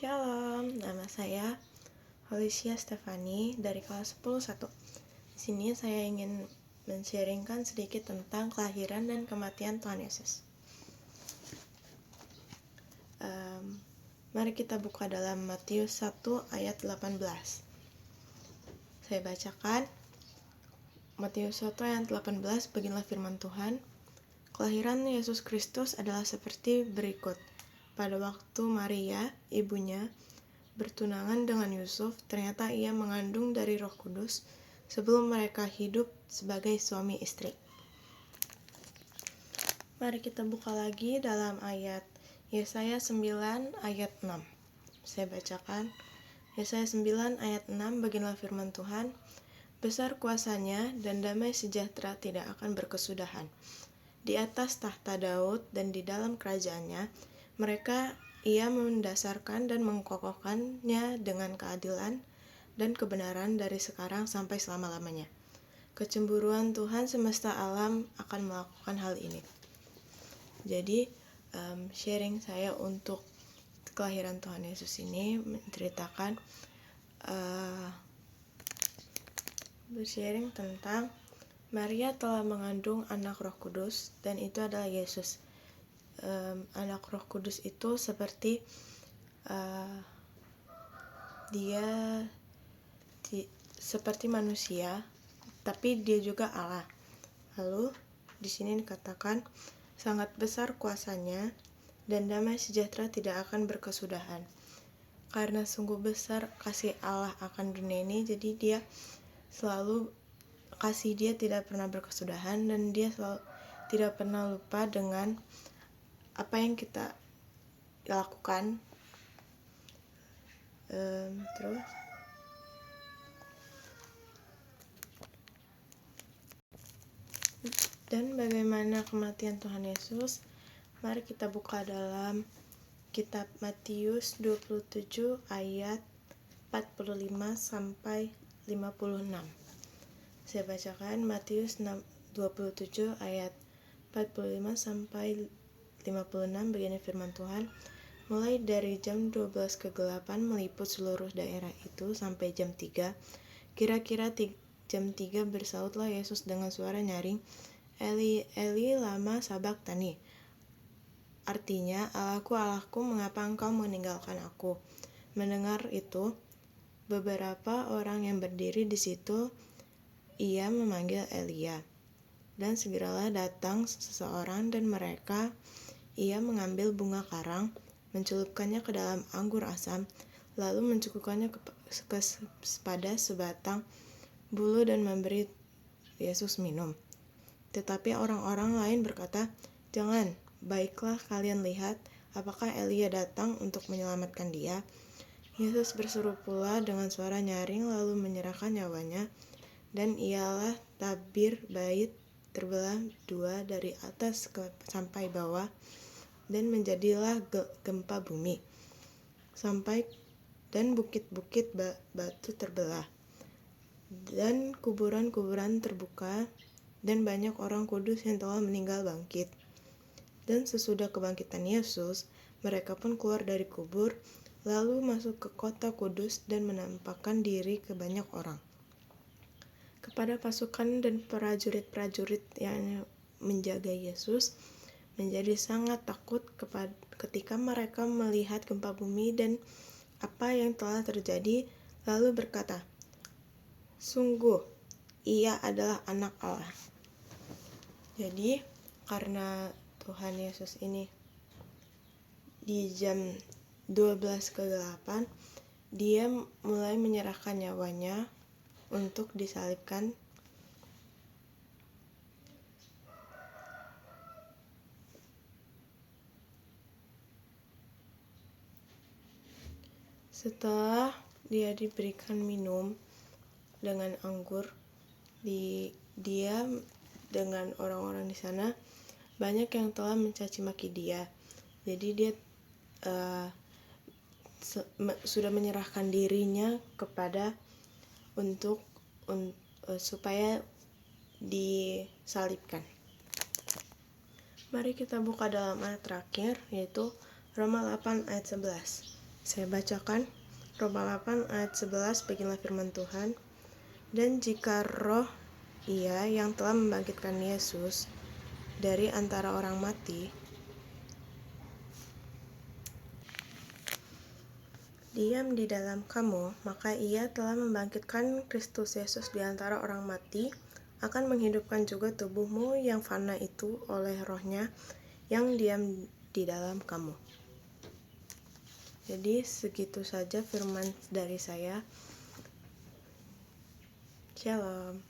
Shalom, nama saya Felicia Stefani dari kelas 10-1. Di sini saya ingin men-sharingkan sedikit tentang kelahiran dan kematian Tuhan Yesus. Mari kita buka dalam Matius 1 ayat 18. Saya bacakan Matius 1 ayat 18, beginilah firman Tuhan. Kelahiran Yesus Kristus adalah seperti berikut. Pada waktu Maria, ibunya, bertunangan dengan Yusuf, ternyata ia mengandung dari Roh Kudus sebelum mereka hidup sebagai suami istri. Mari kita buka lagi dalam ayat Yesaya 9 ayat 6. Saya bacakan Yesaya 9 ayat 6, beginilah firman Tuhan. Besar kuasanya dan damai sejahtera tidak akan berkesudahan. Di atas tahta Daud dan di dalam kerajaannya, ia mendasarkan dan mengkokohkannya dengan keadilan dan kebenaran dari sekarang sampai selama-lamanya. Kecemburuan Tuhan semesta alam akan melakukan hal ini. Jadi, sharing saya untuk kelahiran Tuhan Yesus ini menceritakan bersharing tentang Maria telah mengandung anak Roh Kudus dan itu adalah Yesus. Anak Roh Kudus itu seperti dia seperti manusia, tapi dia juga Allah. Lalu di sini dikatakan sangat besar kuasanya dan damai sejahtera tidak akan berkesudahan. Karena sungguh besar kasih Allah akan dunia ini, jadi dia selalu kasih dia tidak pernah berkesudahan dan dia selalu tidak pernah lupa dengan apa yang kita lakukan. Terus dan bagaimana kematian Tuhan Yesus? Mari kita buka dalam kitab Matius 27 ayat 45 sampai 56. Saya bacakan Matius 27 ayat 45 sampai 56, begini firman Tuhan. Mulai dari jam 12 kegelapan meliput seluruh daerah itu sampai jam 3. Kira-kira jam 3 bersautlah Yesus dengan suara nyaring, Eli, Eli, lama sabachthani. Artinya, Allahku, Allahku, mengapa engkau meninggalkan aku? Mendengar itu, beberapa orang yang berdiri di situ, ia memanggil Elia. Dan segeralah datang seseorang dan ia mengambil bunga karang, mencelupkannya ke dalam anggur asam, lalu mencukupkannya pada sebatang bulu dan memberi Yesus minum. Tetapi orang-orang lain berkata, jangan, baiklah kalian lihat, apakah Elia datang untuk menyelamatkan dia? Yesus berseru pula dengan suara nyaring lalu menyerahkan nyawanya, dan ialah tabir bait terbelah dua dari atas sampai bawah, dan menjadilah gempa bumi, dan bukit-bukit batu terbelah, dan kuburan-kuburan terbuka, dan banyak orang kudus yang telah meninggal bangkit. Dan sesudah kebangkitan Yesus, mereka pun keluar dari kubur, lalu masuk ke kota kudus dan menampakkan diri ke banyak orang. Kepada pasukan dan prajurit-prajurit yang menjaga Yesus, menjadi sangat takut ketika mereka melihat gempa bumi dan apa yang telah terjadi, lalu berkata, sungguh, ia adalah anak Allah. Jadi, karena Tuhan Yesus ini di jam 12 kegelapan, dia mulai menyerahkan nyawanya untuk disalibkan. Setelah dia diberikan minum dengan anggur, dia dengan orang-orang di sana banyak yang telah mencaci maki dia. Jadi dia sudah menyerahkan dirinya kepada supaya disalibkan. Mari kita buka dalam ayat terakhir, yaitu Roma 8 ayat 11. Saya bacakan Roma 8 ayat 11, beginilah firman Tuhan. Dan jika roh Ia yang telah membangkitkan Yesus dari antara orang mati diam di dalam kamu, maka Ia telah membangkitkan Kristus Yesus di antara orang mati, akan menghidupkan juga tubuhmu yang fana itu oleh Roh-Nya yang diam di dalam kamu. Jadi segitu saja firman dari saya. Shalom.